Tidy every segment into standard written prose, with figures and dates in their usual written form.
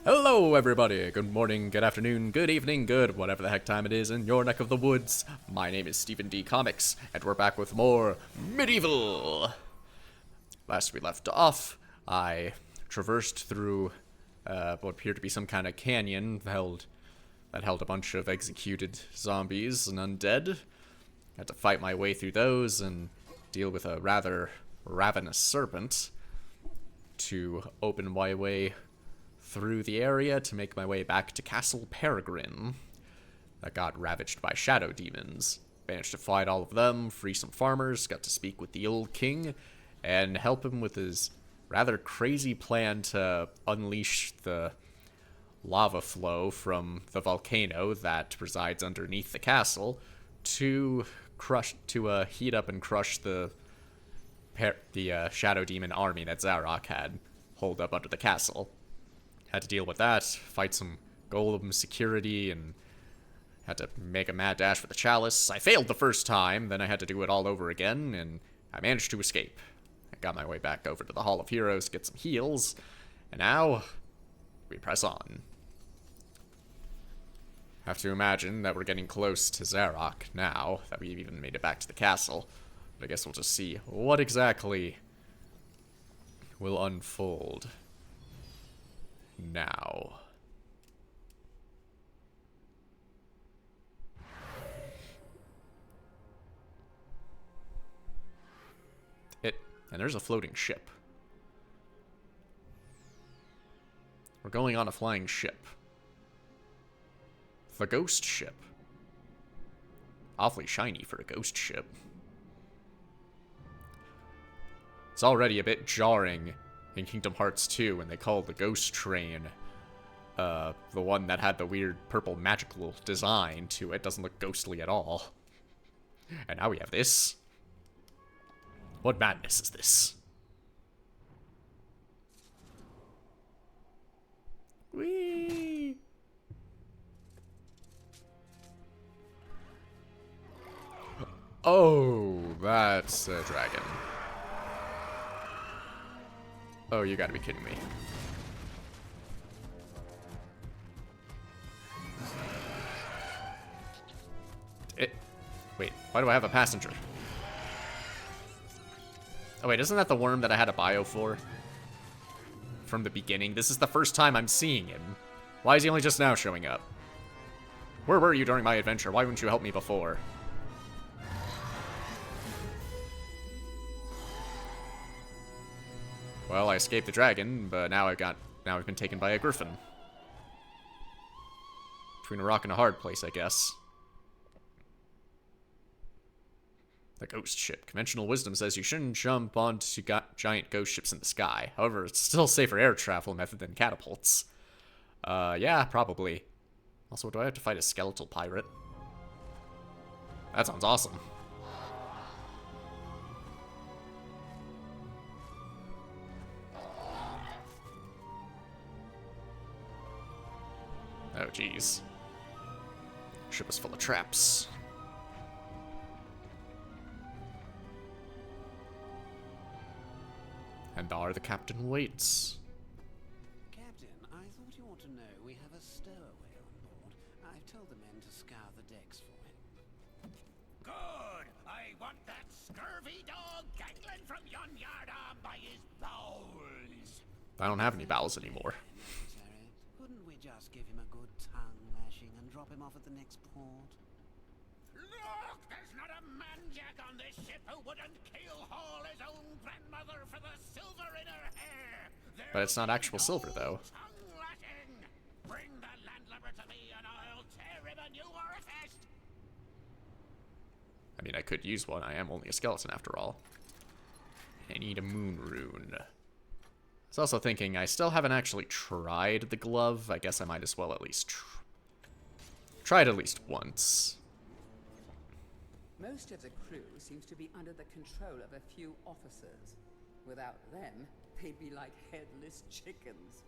Hello everybody, good morning, good afternoon, good evening, good whatever the heck time it is in your neck of the woods. My name is Stephen D. Comics, and we're back with more Medieval! Last we left off, I traversed through what appeared to be some kind of canyon that held a bunch of executed zombies and undead. Had to fight my way through those and deal with a rather ravenous serpent to open my way through the area to make my way back to Castle Peregrine that got ravaged by shadow demons. Managed to fight all of them, free some farmers, got to speak with the old king, and help him with his rather crazy plan to unleash the lava flow from the volcano that resides underneath the castle to heat up and crush the shadow demon army that Zarok had holed up under the castle. Had to deal with that, fight some golem security, and had to make a mad dash for the chalice. I failed the first time, then I had to do it all over again, and I managed to escape. I got my way back over to the Hall of Heroes to get some heals, and now we press on. Have to imagine that we're getting close to Zarok now, that we've even made it back to the castle. But I guess we'll just see what exactly will unfold now. And there's a floating ship. We're going on a flying ship. The ghost ship. Awfully shiny for a ghost ship. It's already a bit jarring in Kingdom Hearts 2 when they called the ghost train the one that had the weird purple magical design to it. Doesn't look ghostly at all. And now we have this. What madness is this? Whee! Oh, that's a dragon. Oh, you gotta be kidding me. Wait, why do I have a passenger? Oh wait, isn't that the worm that I had a bio for? From the beginning? This is the first time I'm seeing him. Why is he only just now showing up? Where were you during my adventure? Why wouldn't you help me before? Well, I escaped the dragon, but now I've been taken by a griffin. Between a rock and a hard place, I guess. The ghost ship. Conventional wisdom says you shouldn't jump onto giant ghost ships in the sky. However, it's still a safer air travel method than catapults. Yeah, probably. Also, do I have to fight a skeletal pirate? That sounds awesome. Oh, jeez. Ship is full of traps. And the captain waits. Captain, I thought you ought to know we have a stowaway on board. I've told the men to scour the decks for him. Good! I want that scurvy dog dangling from yon yardarm by his bowels. I don't have any bowels anymore. Necessary. Couldn't we just give him a good tongue lashing and drop him off at the next port? Look! There's not a man-jack on this ship who wouldn't keel-haul his own grandmother for the silver in her hair! But it's not actual silver, though. Tongue-lashing! Bring the landlubber to me and I'll tear him a new orifice! I mean, I could use one. I am only a skeleton after all. I need a moon rune. I was also thinking, I still haven't actually tried the glove. I guess I might as well at least try it at least once. Most of the crew seems to be under the control of a few officers. Without them, they'd be like headless chickens.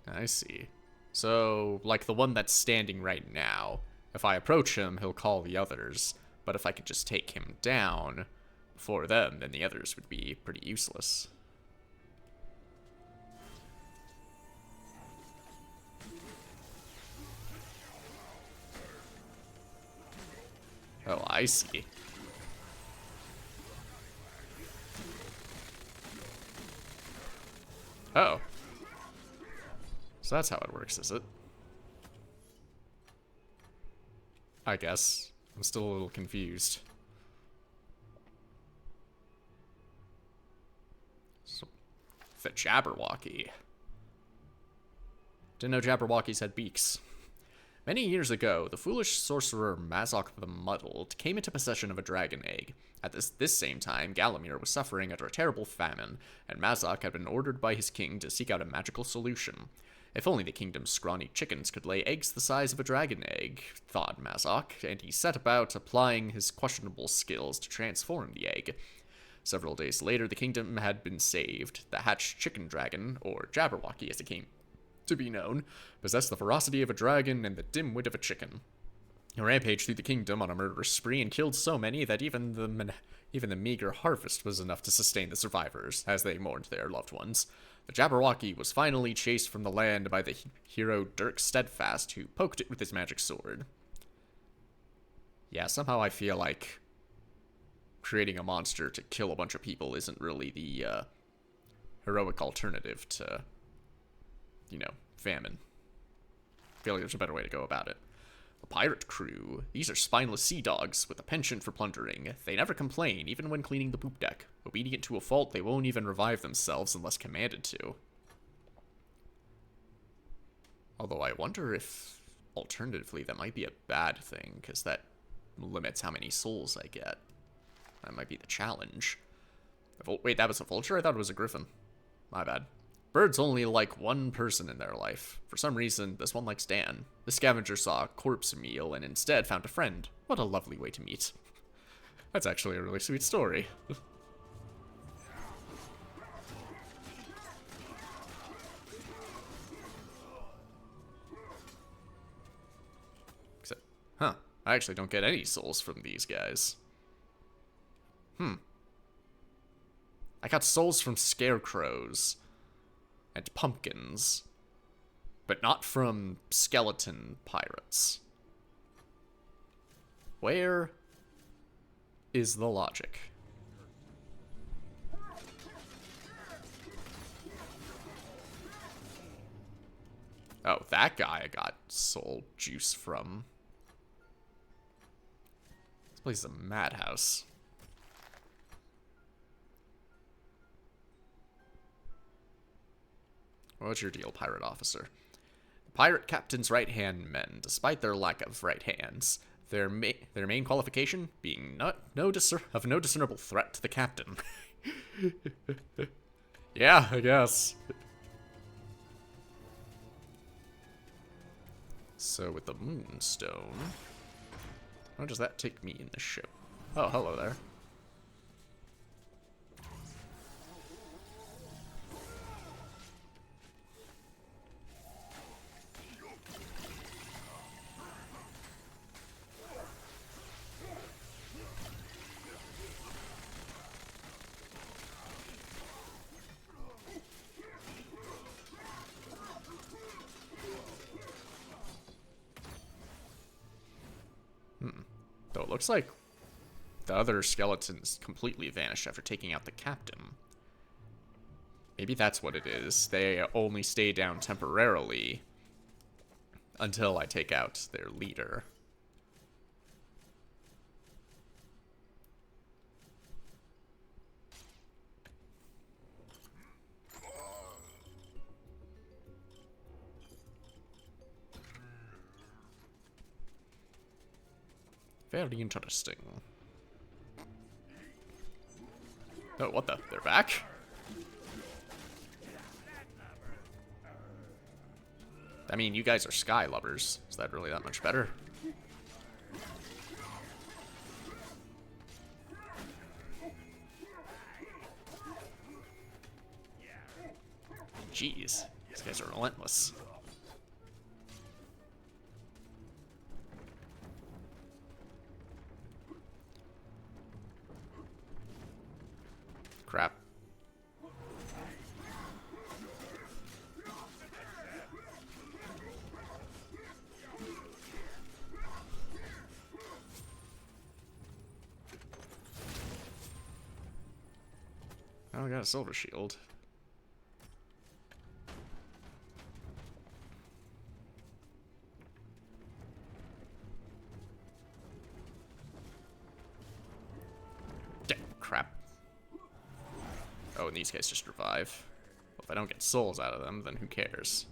I see. So, like the one that's standing right now, If I approach him, he'll call the others. But if I could just take him down before them, then the others would be pretty useless. Oh, I see. Oh. So that's how it works, is it? I guess. I'm still a little confused. So, the Jabberwocky. Didn't know Jabberwockies had beaks. Many years ago, the foolish sorcerer Mazok the Muddled came into possession of a dragon egg. At this same time, Gallowmere was suffering under a terrible famine, and Mazok had been ordered by his king to seek out a magical solution. If only the kingdom's scrawny chickens could lay eggs the size of a dragon egg, thought Mazok, and he set about applying his questionable skills to transform the egg. Several days later, the kingdom had been saved. The hatched chicken dragon, or Jabberwocky as it came to be known, possessed the ferocity of a dragon and the dim wit of a chicken. He rampaged through the kingdom on a murderous spree and killed so many that even the meager harvest was enough to sustain the survivors, as they mourned their loved ones. The Jabberwocky was finally chased from the land by the hero Dirk Steadfast, who poked it with his magic sword. Yeah, somehow I feel like creating a monster to kill a bunch of people isn't really the heroic alternative to, you know, famine. I feel like there's a better way to go about it. The pirate crew. These are spineless sea dogs with a penchant for plundering. They never complain, even when cleaning the poop deck. Obedient to a fault, they won't even revive themselves unless commanded to. Although I wonder if, alternatively, that might be a bad thing, because that limits how many souls I get. That might be the challenge. Wait, that was a vulture? I thought it was a griffin. My bad. Birds only like one person in their life. For some reason, this one likes Dan. The scavenger saw a corpse meal and instead found a friend. What a lovely way to meet. That's actually a really sweet story. Except, I actually don't get any souls from these guys. I got souls from scarecrows and pumpkins, but not from skeleton pirates. Where is the logic? Oh, that guy I got soul juice from. This place is a madhouse. What's your deal, pirate officer? The pirate captain's right-hand men, despite their lack of right hands, their main qualification being no discernible threat to the captain. Yeah, I guess. So with the moonstone, how does that take me in the ship? Oh, hello there. Though it looks like the other skeletons completely vanished after taking out the captain. Maybe that's what it is. They only stay down temporarily until I take out their leader. Very interesting. Oh, what the? They're back? I mean, you guys are sky lovers. Is that really that much better? Jeez, these guys are relentless. Oh, I got a silver shield. Damn, crap. Oh, and these guys just revive. Well, if I don't get souls out of them, then who cares?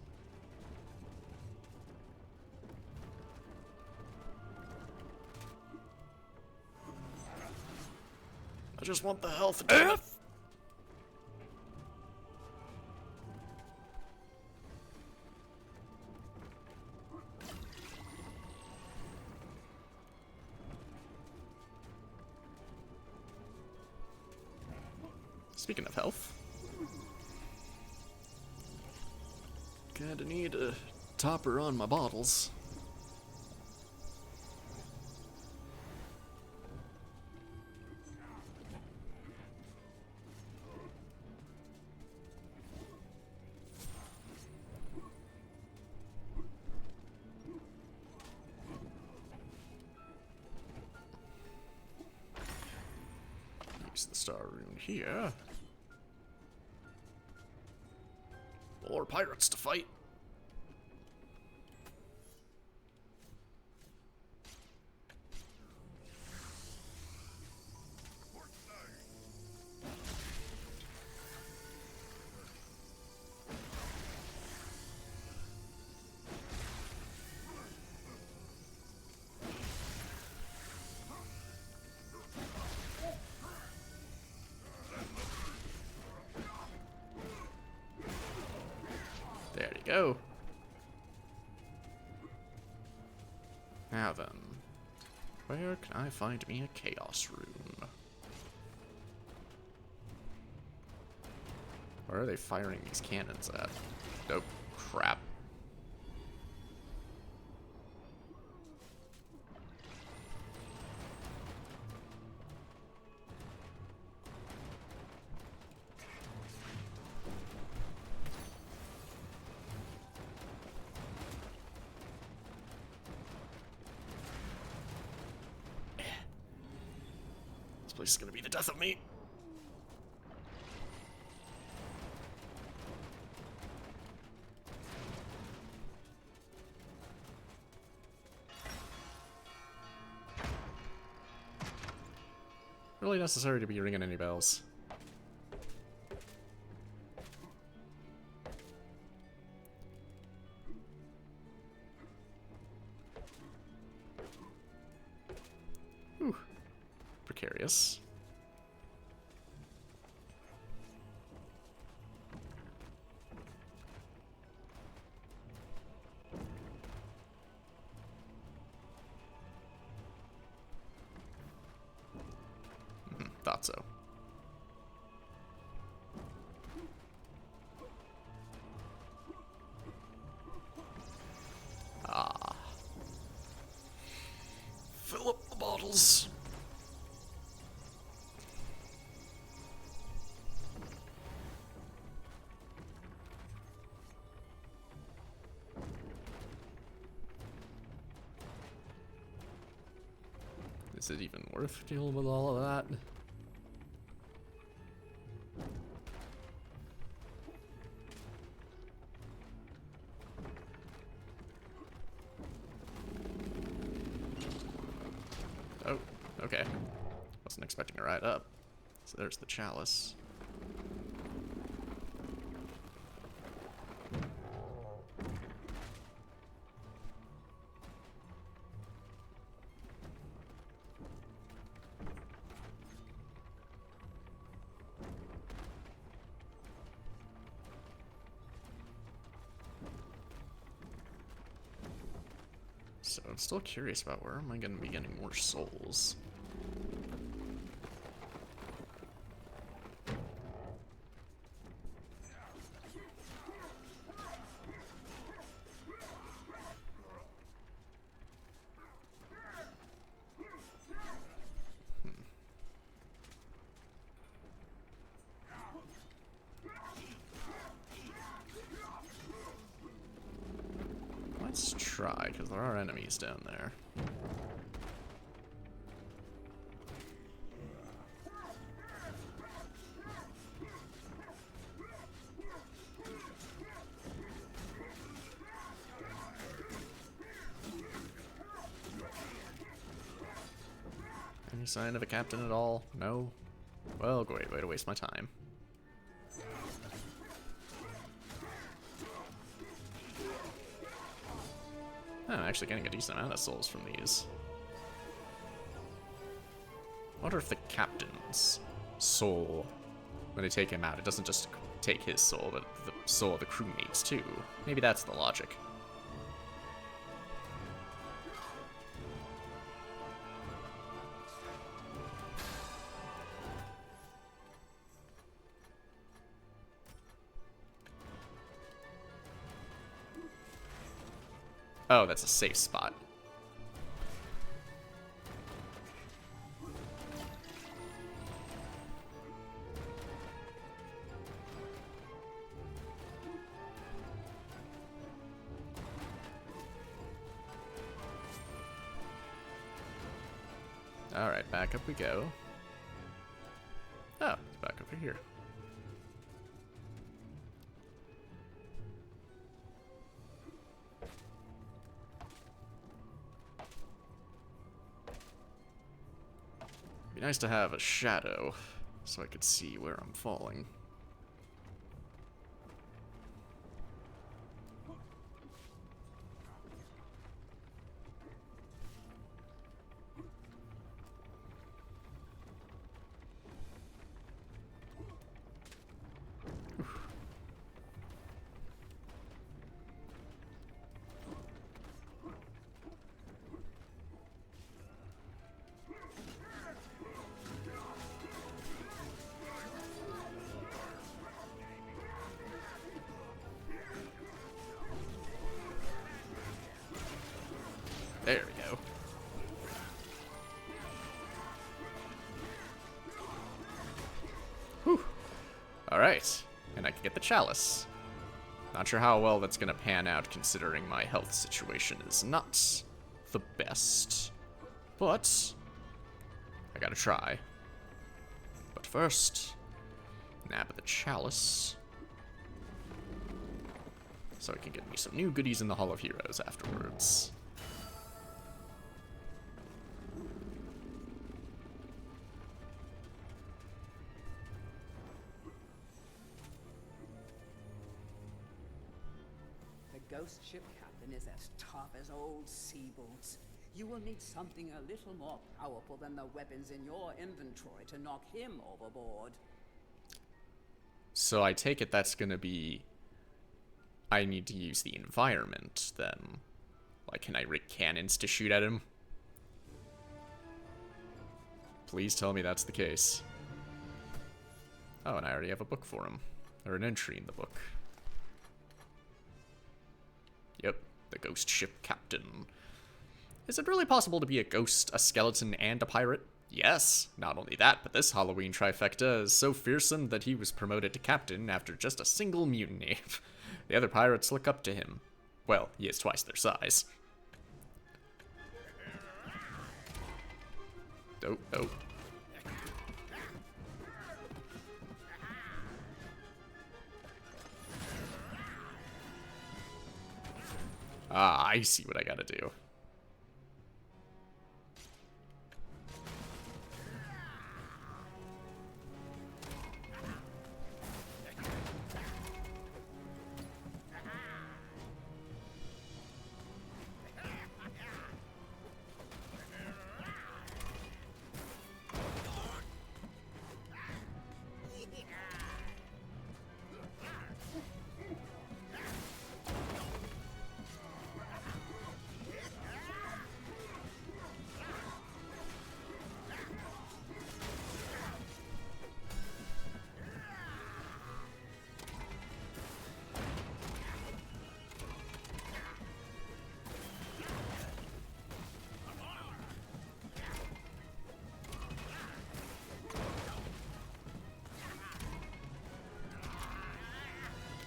I just want the health. Speaking of health, kinda need a topper on my bottles. Use the star rune here. More pirates to fight. There you go. Now then, where can I find me a chaos rune? Where are they firing these cannons at? Oh, crap. This place is gonna be the death of me. Really necessary to be ringing any bells. Whew. Precarious. Thought so. Ah. Fill up the bottles. Is it even worth dealing with all of that? Oh, okay. Wasn't expecting a ride up. So there's the chalice. So I'm still curious about where am I going to be getting more souls? Let's try, because there are enemies down there. Any sign of a captain at all? No? Well, great way to waste my time. Oh, I'm actually getting a decent amount of souls from these. I wonder if the captain's soul, when they take him out, it doesn't just take his soul, but the soul of the crewmates too. Maybe that's the logic. Oh, that's a safe spot. Alright, back up we go. Oh, it's back over here. Be nice to have a shadow so I could see where I'm falling. There we go. Whew. Alright. And I can get the chalice. Not sure how well that's gonna pan out considering my health situation is not the best. But I gotta try. But first, nab the chalice. So it can get me some new goodies in the Hall of Heroes afterwards. The ghost ship captain is as tough as old sea boots. You will need something a little more powerful than the weapons in your inventory to knock him overboard. So I take it that's gonna be... I need to use the environment, then. Like, can I rig cannons to shoot at him? Please tell me that's the case. Oh, and I already have a book for him. Or an entry in the book. Yep, the ghost ship captain. Is it really possible to be a ghost, a skeleton, and a pirate? Yes. Not only that, but this Halloween trifecta is so fearsome that he was promoted to captain after just a single mutiny. The other pirates look up to him. Well, he is twice their size. Oh, oh. Ah, I see what I gotta do.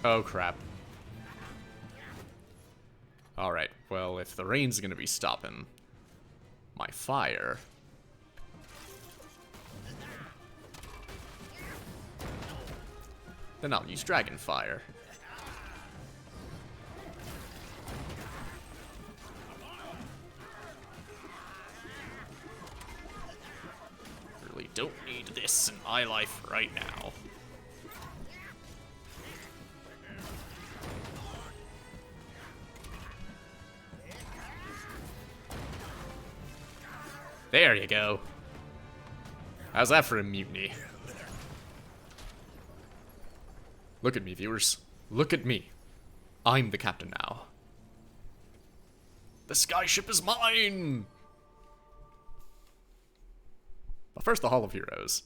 Oh, crap. Alright, well, if the rain's gonna be stopping my fire... then I'll use dragon fire. don't need this in my life right now. There you go. How's that for a mutiny? Look at me, viewers. Look at me. I'm the captain now. The skyship is mine! But first, the Hall of Heroes.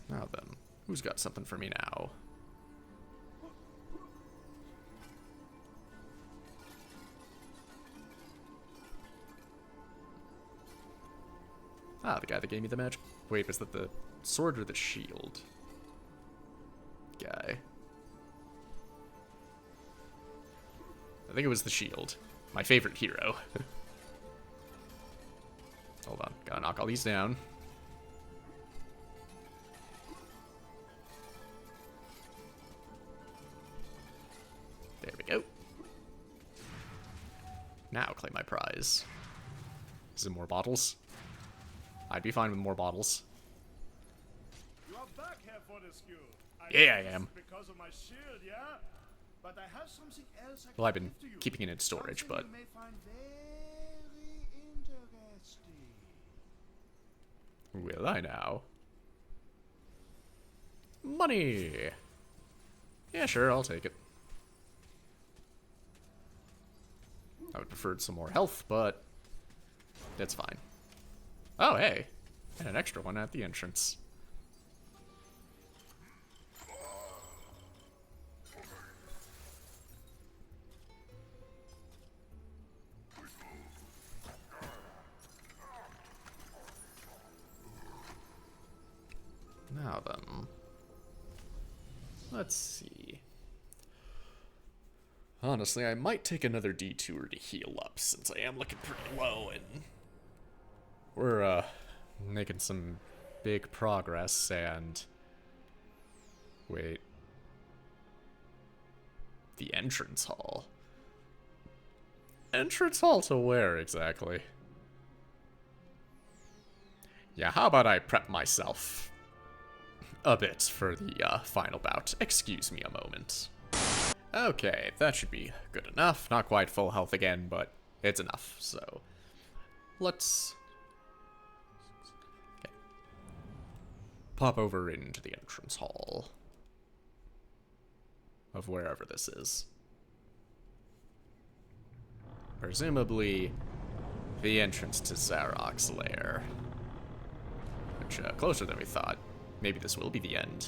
Now then, who's got something for me now? Ah, the guy that gave me the magic. Wait, was that the sword or the shield? Guy. I think it was the shield. My favorite hero. Hold on, gotta knock all these down. There we go. Now claim my prize. Is it more bottles? I'd be fine with more bottles. You are back here for the skill. Yeah, I am. Because of my shield, yeah? But I have something else I can Well, I've been give to you. keeping it in storage, Something but... you may find very interesting. Will I now? Money! Yeah, sure, I'll take it. I would prefer some more health, but that's fine. Oh, hey. And an extra one at the entrance. Now then. Let's see. Honestly, I might take another detour to heal up, since I am looking pretty low, and we're, making some big progress, and... Wait. The entrance hall. Entrance hall to where, exactly? Yeah, how about I prep myself a bit for the, final bout. Excuse me a moment. Okay, that should be good enough. Not quite full health again, but it's enough, so... Let's... Okay. Pop over into the entrance hall. Of wherever this is. Presumably, the entrance to Zarok's lair. Which, closer than we thought. Maybe this will be the end.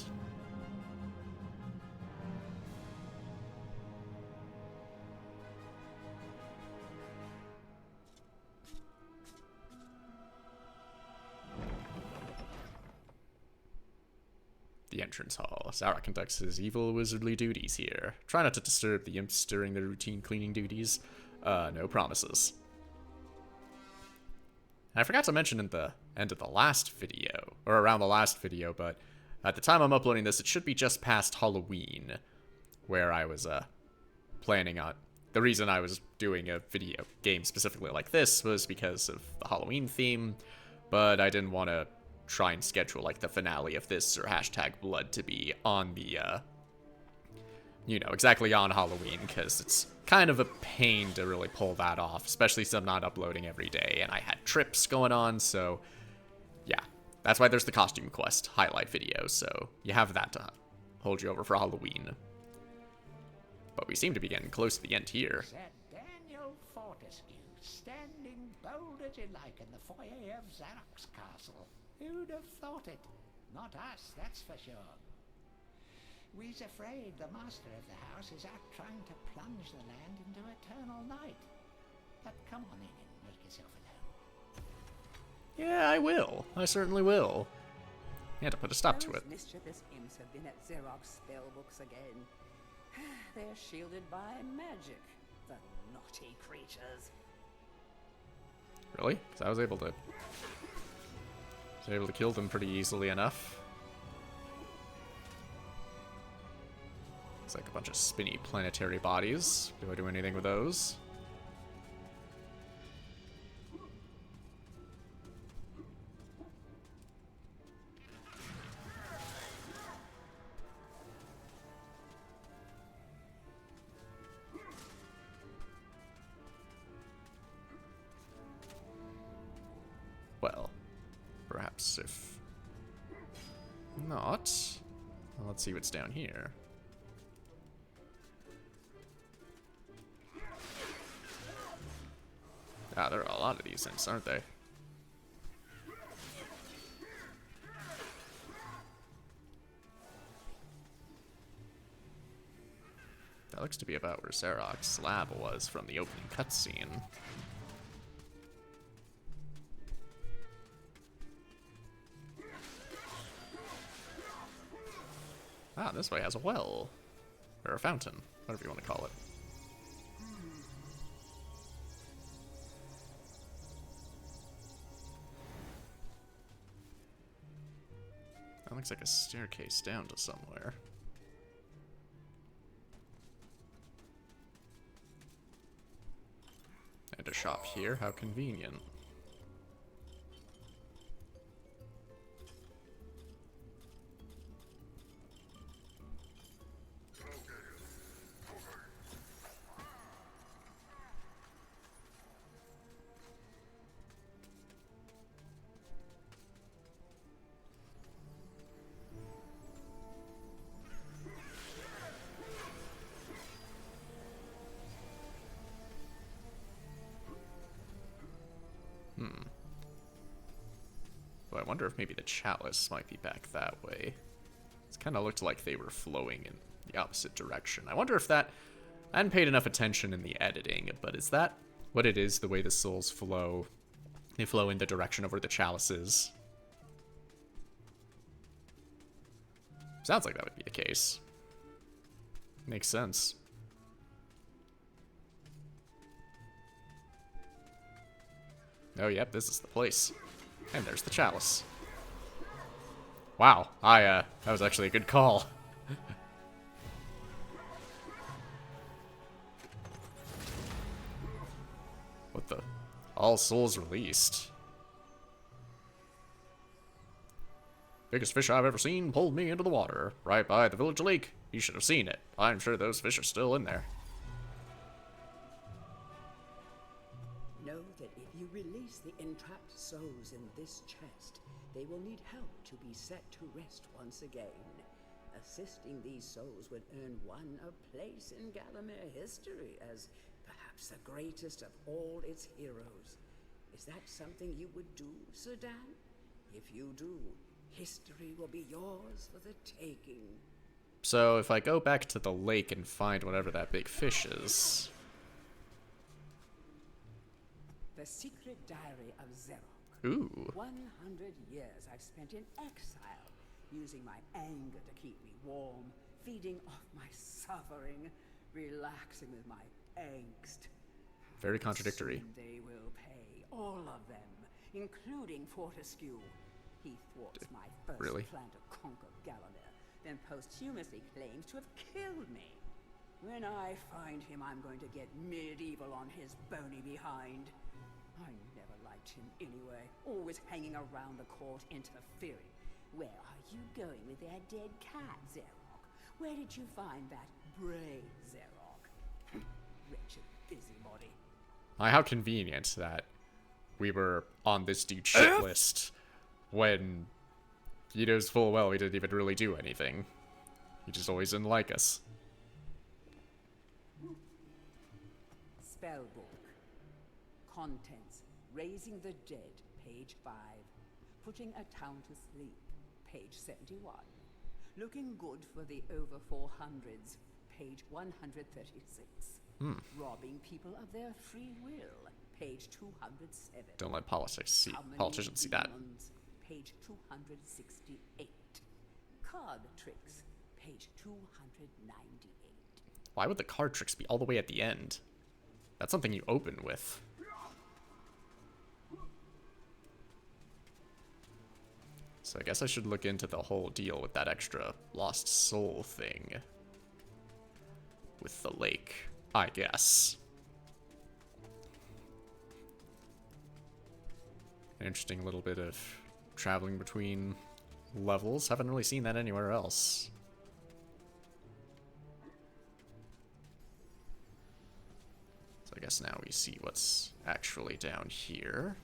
The entrance hall. Zarok conducts his evil wizardly duties here. Try not to disturb the imps during their routine cleaning duties. No promises. I forgot to mention in the end of the last video, or around the last video, but at the time I'm uploading this, it should be just past Halloween, where I was, planning on... The reason I was doing a video game specifically like this was because of the Halloween theme, but I didn't want to try and schedule, like, the finale of this, or hashtag blood, to be on the, you know, exactly on Halloween, because it's kind of a pain to really pull that off, especially since I'm not uploading every day, and I had trips going on, so, yeah. That's why there's the costume quest highlight video, so you have that to hold you over for Halloween. But we seem to be getting close to the end here. Sir Daniel Fortescue, standing bold as you like in the foyer of Zarok's castle. Who'd have thought it? Not us, that's for sure. We's afraid the master of the house is out trying to plunge the land into eternal night. But come on in and make yourself at home. Yeah, I will. I certainly will. You had to put a stop to it. Those mischievous imps have been at Zarok's spellbooks again. They're shielded by magic, the naughty creatures. Really? Because I was able to Was able to kill them pretty easily enough. It's like a bunch of spinny planetary bodies. Do I do anything with those? Well, perhaps if not, well, let's see what's down here. Ah, there are a lot of these things, aren't they? That looks to be about where Zarok's lab was from the opening cutscene. Ah, this way has a well. Or a fountain, whatever you want to call it. That looks like a staircase down to somewhere. And a shop here, how convenient. Well, I wonder if maybe the chalice might be back that way. It kind of looked like they were flowing in the opposite direction. I wonder if that... I hadn't paid enough attention in the editing, but is that what it is, the way the souls flow? They flow in the direction of where the chalice is. Sounds like that would be the case. Makes sense. Oh, yep, this is the place. And there's the chalice. Wow, that was actually a good call. What the? All souls released. Biggest fish I've ever seen pulled me into the water, right by the village lake. You should have seen it. I'm sure those fish are still in there. Know that if you release the entrapped souls in this chest, they will need help to be set to rest once again. Assisting these souls would earn one a place in Gallowmere history as perhaps the greatest of all its heroes. Is that something you would do, Sir Dan? If you do, history will be yours for the taking. So if I go back to the lake and find whatever that big fish is... The Secret Diary of Zarok. Ooh. 100 years I've spent in exile, using my anger to keep me warm, feeding off my suffering, relaxing with my angst. Very contradictory. Soon they will pay, all of them, including Fortescue. He thwarts my first plan to conquer Gallowmere, then posthumously claims to have killed me. When I find him, I'm going to get medieval on his bony behind. I never liked him anyway, always hanging around the court interfering. Where are you going with their dead cat, Zarok? Where did you find that brave Zarok? Wretched busybody. How convenient that we were on this dude's shit list when he knows full well we didn't even really do anything. He just always didn't like us. Spellbook. Contents. Raising the Dead, page 5. Putting a Town to Sleep, page 71. Looking Good for the Over 400s, page 136. Robbing people of their free will, page 207. Don't let politicians see that. Demons, page 268. Card Tricks, page 298. Why would the card tricks be all the way at the end? That's something you open with. So I guess I should look into the whole deal with that extra lost soul thing. With the lake, I guess. An interesting little bit of traveling between levels. Haven't really seen that anywhere else. So I guess now we see what's actually down here.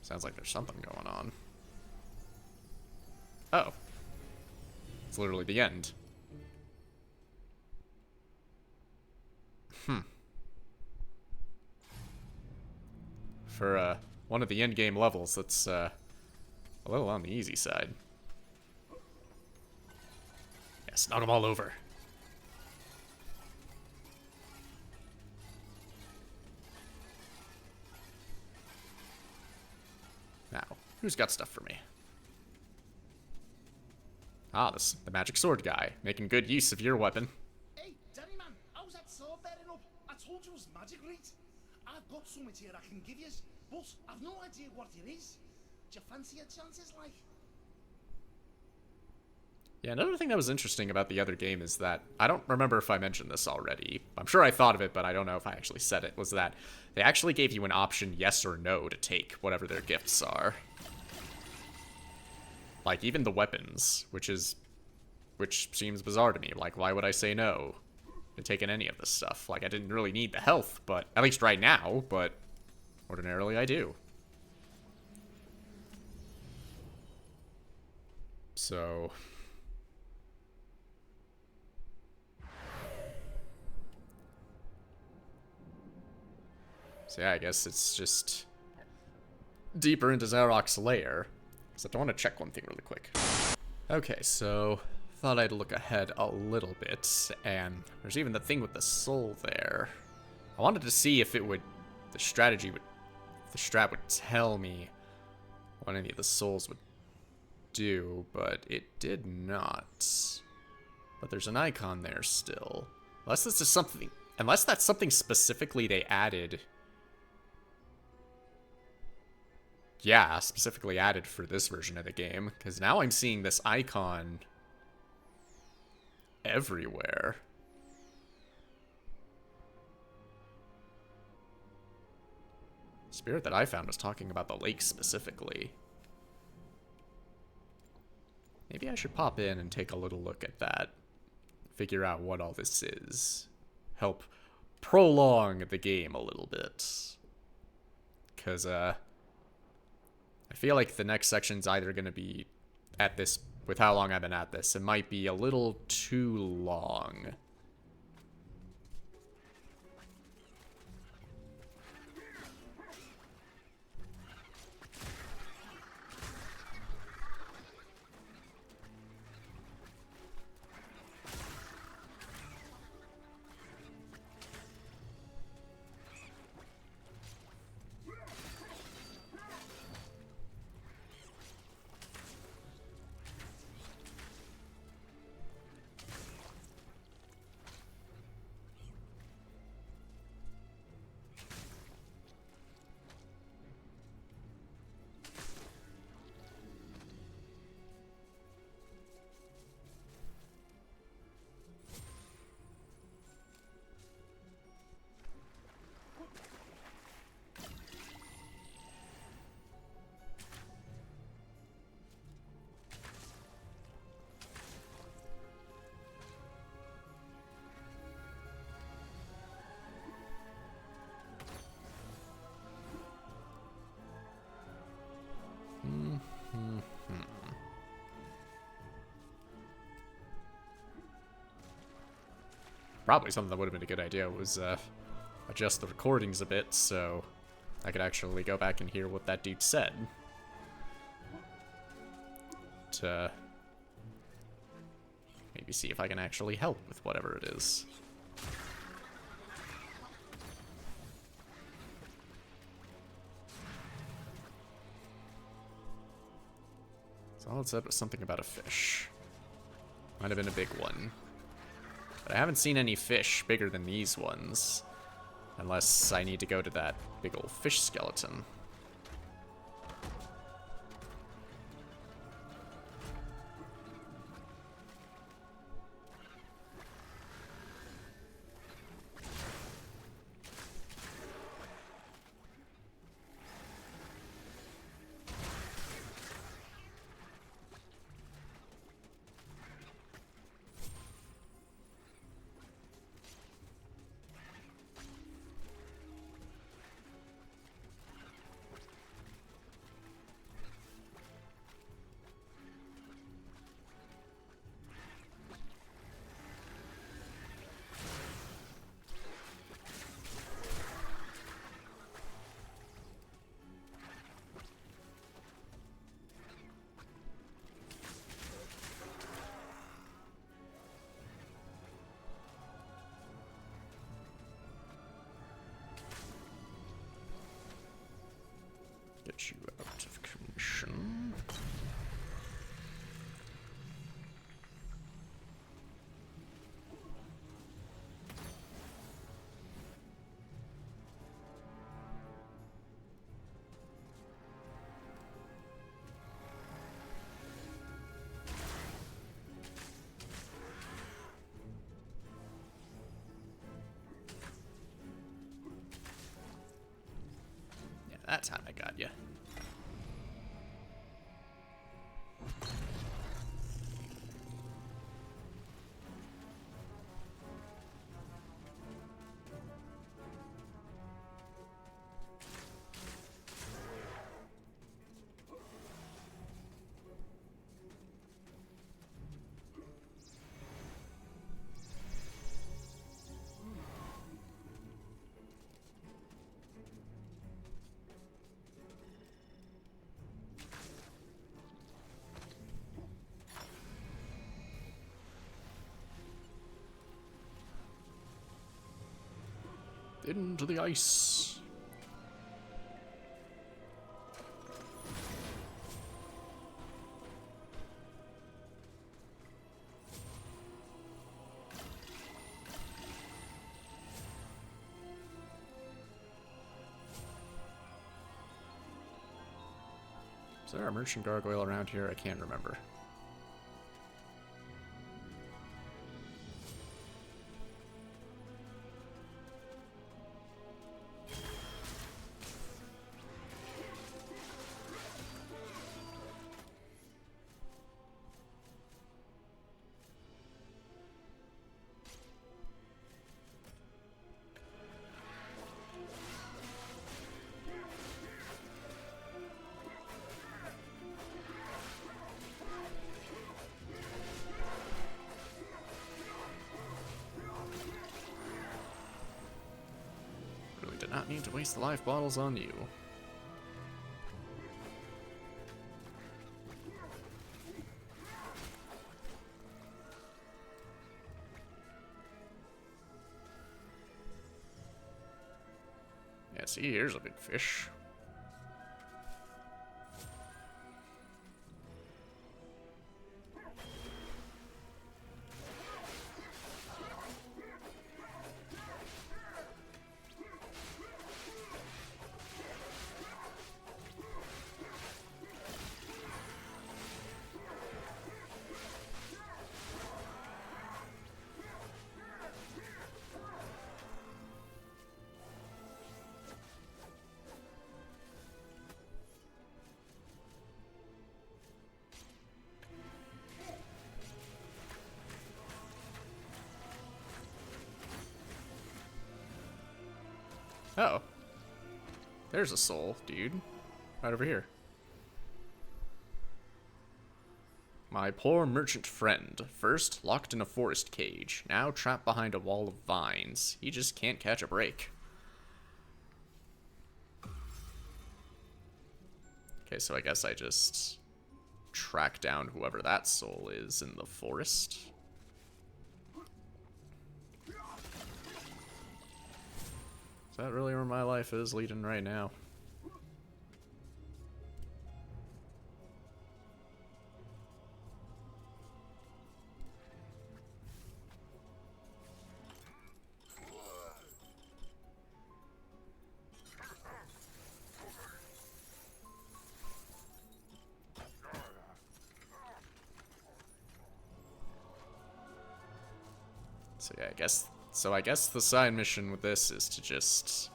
Sounds like there's something going on. Oh. It's literally the end. For one of the endgame levels, that's a little on the easy side. Yes, knock them all over. Now, who's got stuff for me? Ah, the magic sword guy, making good use of your weapon. Hey, Danny man, how's that sword bearing up? I told you it was magic, right? I've got something here I can give you, but I've no idea what it is. Do you fancy your chances, like? Yeah, another thing that was interesting about the other game is that, I don't remember if I mentioned this already, I'm sure I thought of it, but I don't know if I actually said it, was that they actually gave you an option yes or no to take whatever their gifts are. Like, even the weapons, which seems bizarre to me. Like, why would I say no to taking any of this stuff? Like, I didn't really need the health, but, at least right now, but ordinarily I do. So yeah, I guess it's just deeper into Zarok's lair. Except I want to check one thing really quick. Okay, so thought I'd look ahead a little bit, and there's even the thing with the soul there. I wanted to see if the strat would tell me what any of the souls would do, but it did not. But there's an icon there still. Unless that's something specifically they added. Yeah, specifically added for this version of the game, because now I'm seeing this icon everywhere. The spirit that I found was talking about the lake specifically. Maybe I should pop in and take a little look at that. Figure out what all this is. Help prolong the game a little bit. Because, I feel like the next section's either going to be at this, with how long I've been at this, it might be a little too long. Probably something that would have been a good idea was adjust the recordings a bit so I could actually go back and hear what that dude said. To maybe see if I can actually help with whatever it is. So all it said was something about a fish. Might have been a big one. But I haven't seen any fish bigger than these ones. Unless I need to go to that big old fish skeleton. Get you out of commission. Yeah, that time I got you. Into the ice. Is there a merchant gargoyle around here? I can't remember. Did not need to waste the life bottles on you. Yeah, see, here's a big fish. Oh. There's a soul, dude. Right over here. My poor merchant friend. First, locked in a forest cage. Now trapped behind a wall of vines. He just can't catch a break. Okay, so I guess I just track down whoever that soul is in the forest. Is that really where my life is leading right now? So yeah, I guess the side mission with this is to just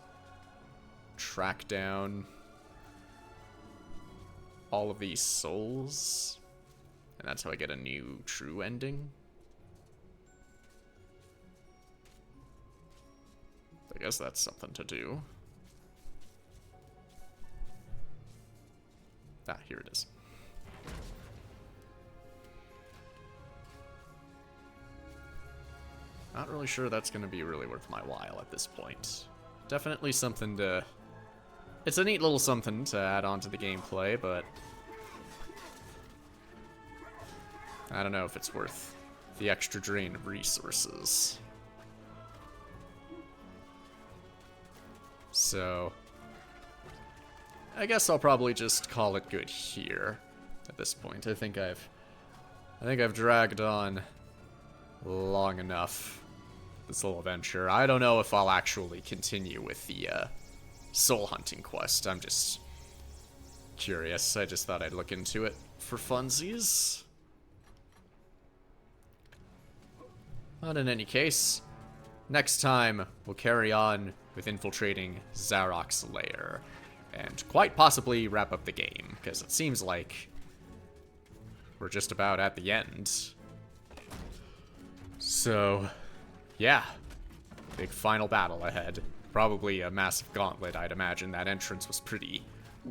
track down all of these souls, and that's how I get a new true ending. I guess that's something to do. Ah, here it is. Not really sure that's going to be really worth my while at this point. Definitely something to... It's a neat little something to add on to the gameplay, but... I don't know if it's worth the extra drain of resources. So... I guess I'll probably just call it good here at this point. I think I've dragged on long enough this little adventure. I don't know if I'll actually continue with the soul hunting quest. I'm just curious. I just thought I'd look into it for funsies. But in any case, next time we'll carry on with infiltrating Zarok's lair and quite possibly wrap up the game, because it seems like we're just about at the end. So, yeah, big final battle ahead. Probably a massive gauntlet, I'd imagine. That entrance was pretty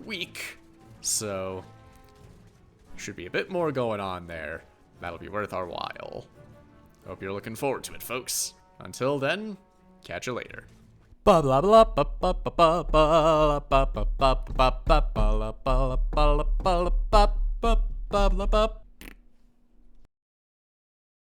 weak, so should be a bit more going on there. That'll be worth our while. Hope you're looking forward to it, folks. Until then, catch you later. Blah blah blah blah blah blah blah blah blah blah blah blah blah blah blah blah blah blah blah blah.